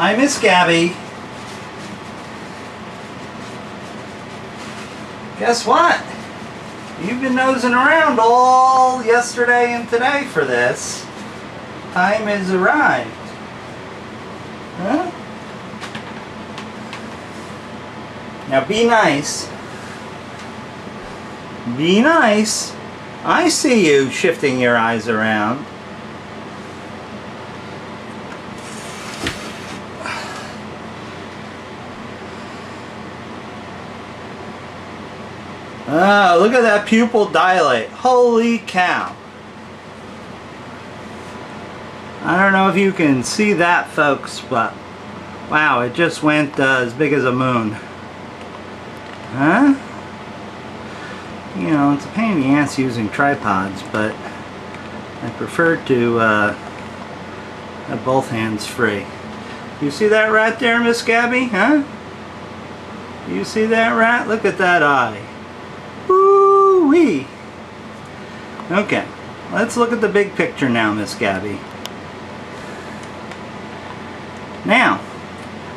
Hi, Miss Gabby. Guess what? You've been nosing around all yesterday and today for this. Time has arrived. Huh? Now be nice. Be nice. I see you shifting your eyes around. Oh, look at that pupil dilate. Holy cow. I don't know if you can see that, folks, but wow, it just went as big as a moon. Huh? You know, it's a pain in the ass using tripods, but I prefer to have both hands free. You see that rat there, Miss Gabby? Huh? You see that rat? Look at that eye. Woo-wee! Okay, let's look at the big picture now, Miss Gabby. Now,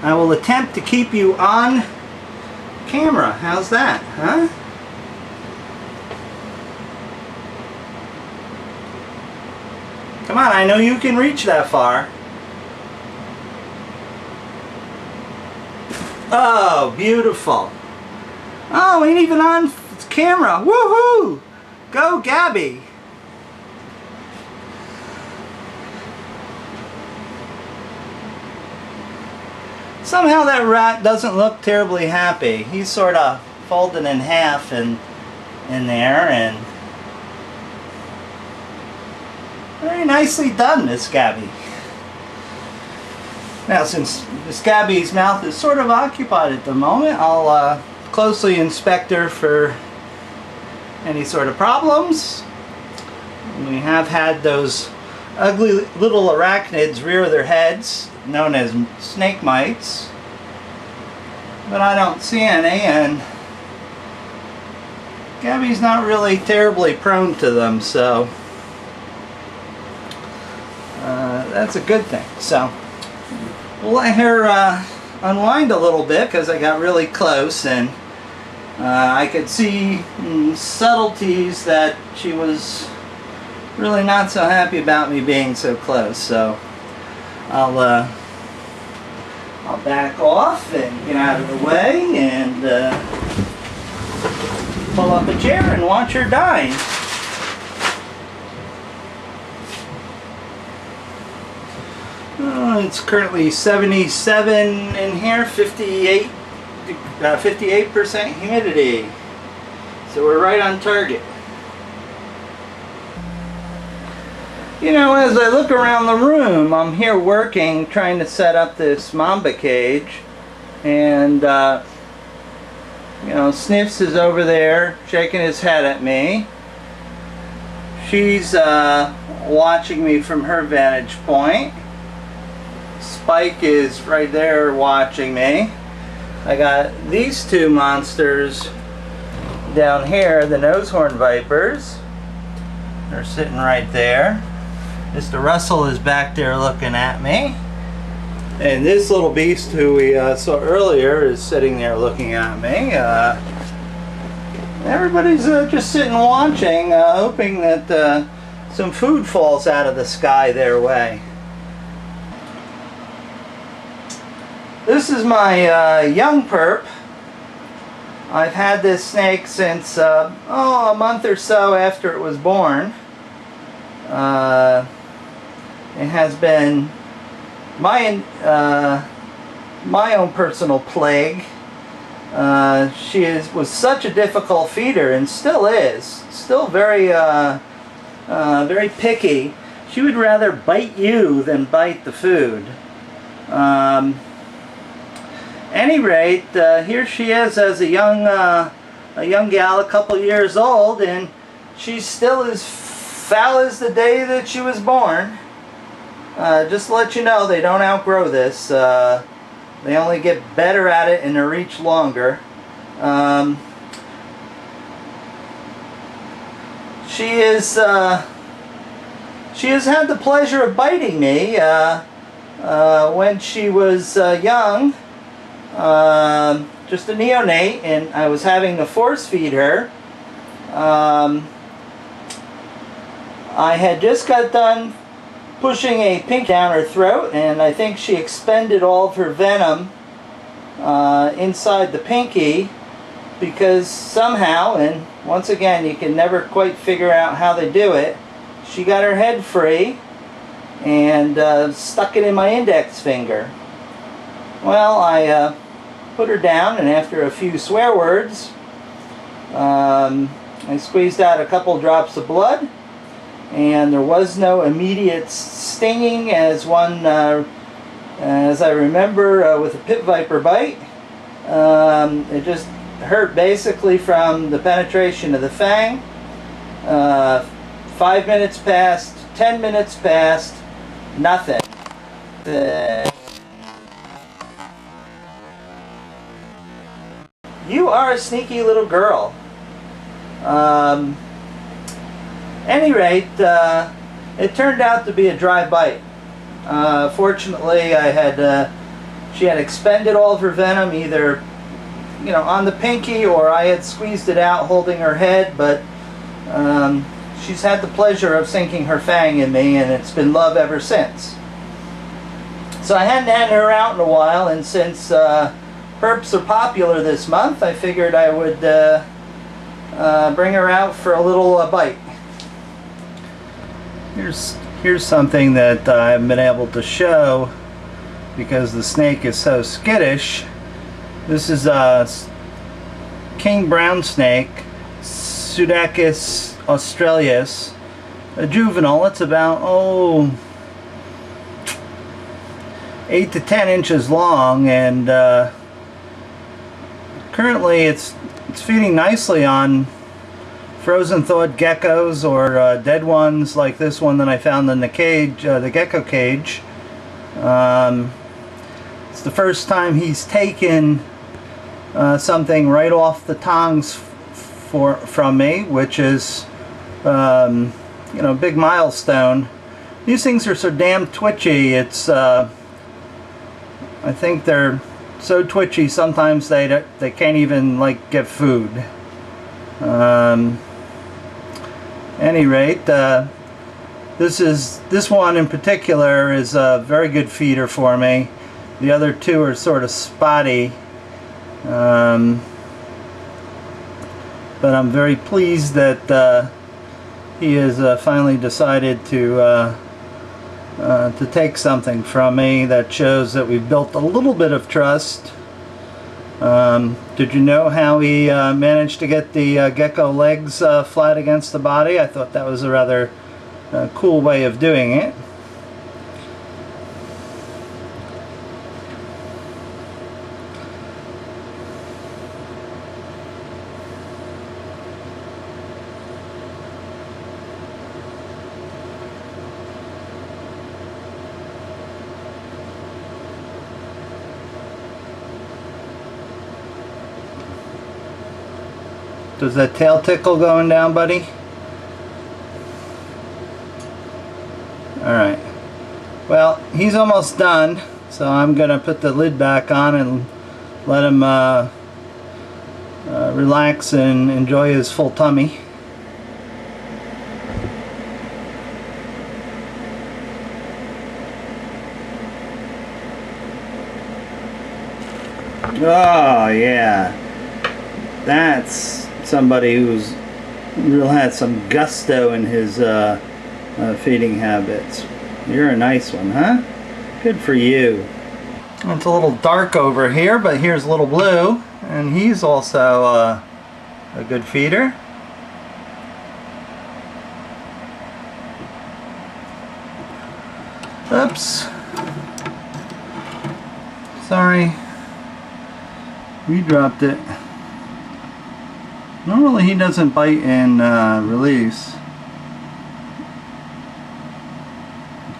I will attempt to keep you on camera. How's that, huh? Come on, I know you can reach that far. Oh, beautiful. Oh, ain't even on camera. Woohoo! Go, Gabby. Somehow that rat doesn't look terribly happy. He's sort of folded in half in there, and very nicely done, Miss Gabby. Now, since Miss Gabby's mouth is sort of occupied at the moment, I'll closely inspect her for any sort of problems. We have had those ugly little arachnids rear their heads, known as snake mites, but I don't see any, and Gabby's not really terribly prone to them, so that's a good thing. So we'll let her unwind a little bit, because I got really close and I could see subtleties that she was really not so happy about me being so close. So I'll back off and get out of the way and pull up a chair and watch her dine. It's currently 77 in here, 58% humidity. So we're right on target. You know, as I look around the room, I'm here working, trying to set up this mamba cage, and you know, Sniffs is over there shaking his head at me. She's watching me from her vantage point. Spike is right there watching me. I got these two monsters down here, the nosehorn vipers. They're sitting right there. Mr. Russell is back there looking at me. And this little beast who we saw earlier is sitting there looking at me. Everybody's just sitting watching, hoping that some food falls out of the sky their way. This is my young perp. I've had this snake since a month or so after it was born. It has been my own personal plague. She was such a difficult feeder, and still is. Still very very picky. She would rather bite you than bite the food. Any rate, here she is as a young gal, a couple years old, and she's still as foul as the day that she was born. Just to let you know, they don't outgrow this. They only get better at it and they reach longer. She has had the pleasure of biting me when she was young, just a neonate, and I was having to force feed her. I had just got done pushing a pink down her throat, and I think she expended all of her venom inside the pinky, because somehow, and once again you can never quite figure out how they do it, she got her head free and stuck it in my index finger. Well, I put her down, and after a few swear words, I squeezed out a couple drops of blood, and there was no immediate stinging as I remember with a pit viper bite. It just hurt basically from the penetration of the fang. 5 minutes passed, 10 minutes passed, nothing. You are a sneaky little girl. Any rate, it turned out to be a dry bite. Fortunately, she had expended all of her venom, either on the pinky, or I had squeezed it out holding her head, but she's had the pleasure of sinking her fang in me, and it's been love ever since. So I hadn't had her out in a while, and since herps are popular this month, I figured I would bring her out for a little bite. Here's something that I haven't been able to show because the snake is so skittish. This is a king brown snake, Pseudacus australis, a juvenile. It's about 8 to 10 inches long, and currently it's feeding nicely on frozen thawed geckos or dead ones like this one that I found in the cage, the gecko cage. It's the first time he's taken something right off the tongs from me, which is a big milestone. These things are so damn twitchy. It's I think they're so twitchy sometimes they can't even get food. Any rate, this one in particular is a very good feeder for me. The other two are sort of spotty, but I'm very pleased that he has finally decided to take something from me. That shows that we've built a little bit of trust. Did you know how he managed to get the gecko legs flat against the body? I thought that was a rather cool way of doing it. Does that tail tickle going down, buddy? Alright. Well, he's almost done, so I'm going to put the lid back on and let him relax and enjoy his full tummy. Oh, yeah. That's somebody who's had some gusto in his feeding habits. You're a nice one, huh? Good for you. It's a little dark over here, but here's little Blue, and he's also a good feeder. Oops. Sorry. We dropped it. Normally he doesn't bite and release.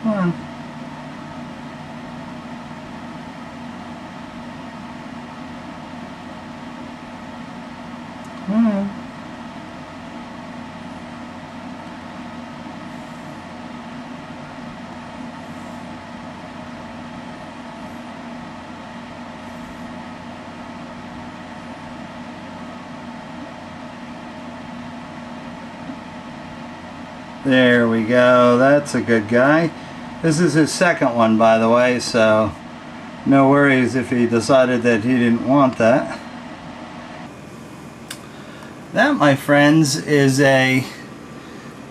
Come on. Come on. There we go. That's a good guy. This is his second one, by the way, so no worries if he decided that he didn't want that. That, my friends, is a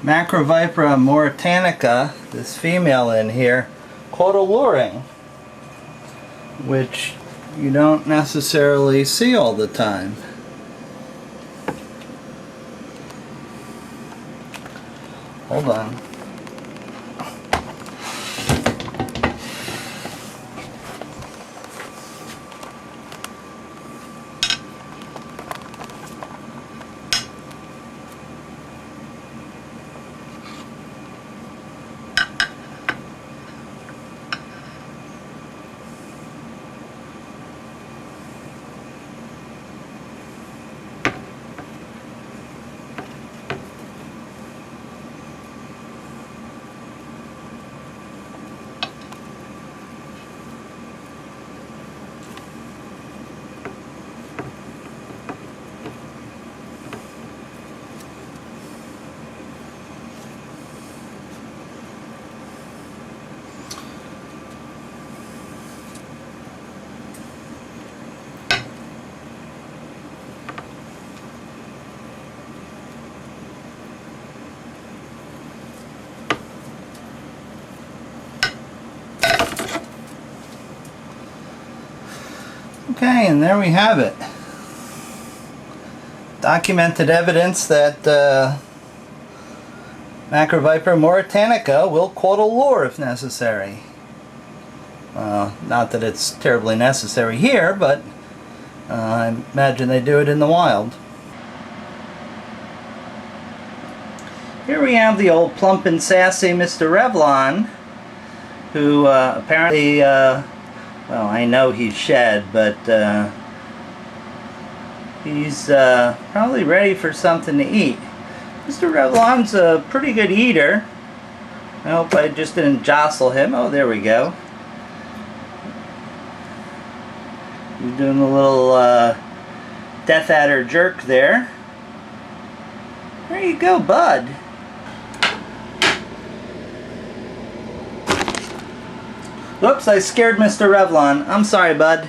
Macrovipera mauritanica, this female in here, caught alluring, which you don't necessarily see all the time. Hold on. Okay, and there we have it. Documented evidence that Macrovipera mauritanica will quote a lure if necessary. Not that it's terribly necessary here, but I imagine they do it in the wild. Here we have the old plump and sassy Mr. Revlon, who apparently, well, I know he's shed, but he's probably ready for something to eat. Mr. Revlon's a pretty good eater. I hope I just didn't jostle him. Oh, there we go. He's doing a little death adder jerk there. There you go, bud. Whoops, I scared Mr. Revlon. I'm sorry, bud.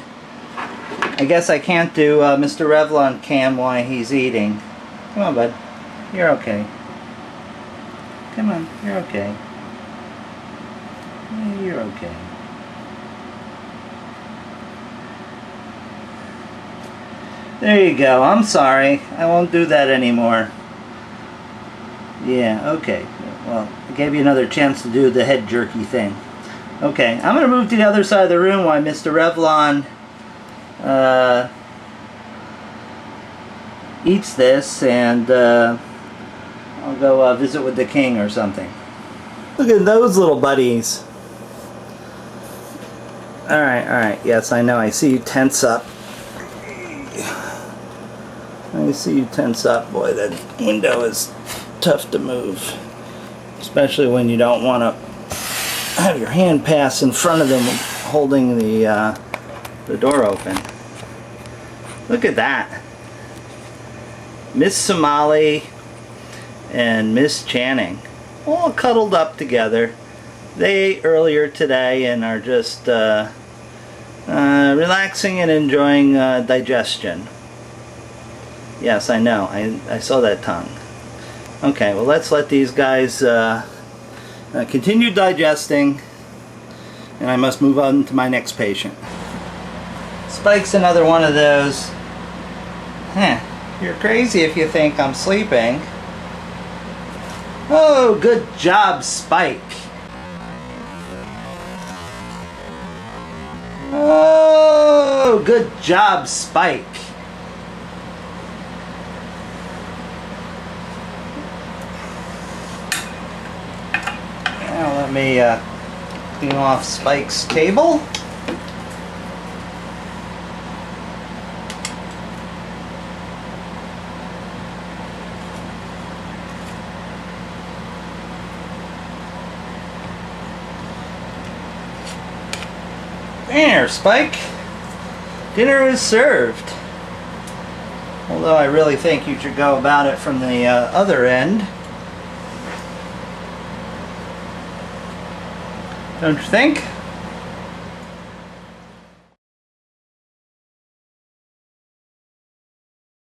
I guess I can't do Mr. Revlon cam while he's eating. Come on, bud. You're okay. Come on, you're okay. You're okay. There you go. I'm sorry. I won't do that anymore. Yeah, okay. Well, I gave you another chance to do the head jerky thing. Okay, I'm going to move to the other side of the room while Mr. Revlon eats this, and I'll go visit with the king or something. Look at those little buddies. Alright, yes, I know. I see you tense up. I see you tense up. Boy, that window is tough to move. Especially when you don't want to have your hand pass in front of them holding the door open. Look at that. Miss Somali and Miss Channing all cuddled up together. They ate earlier today and are just relaxing and enjoying digestion. Yes, I know. I saw that tongue. Okay, well, let's let these guys continue digesting, and I must move on to my next patient. Spike's another one of those. You're crazy if you think I'm sleeping. Oh, good job, Spike. Oh, good job, Spike. Now let me clean off Spike's table. There, Spike. Dinner is served. Although I really think you should go about it from the other end. Don't you think?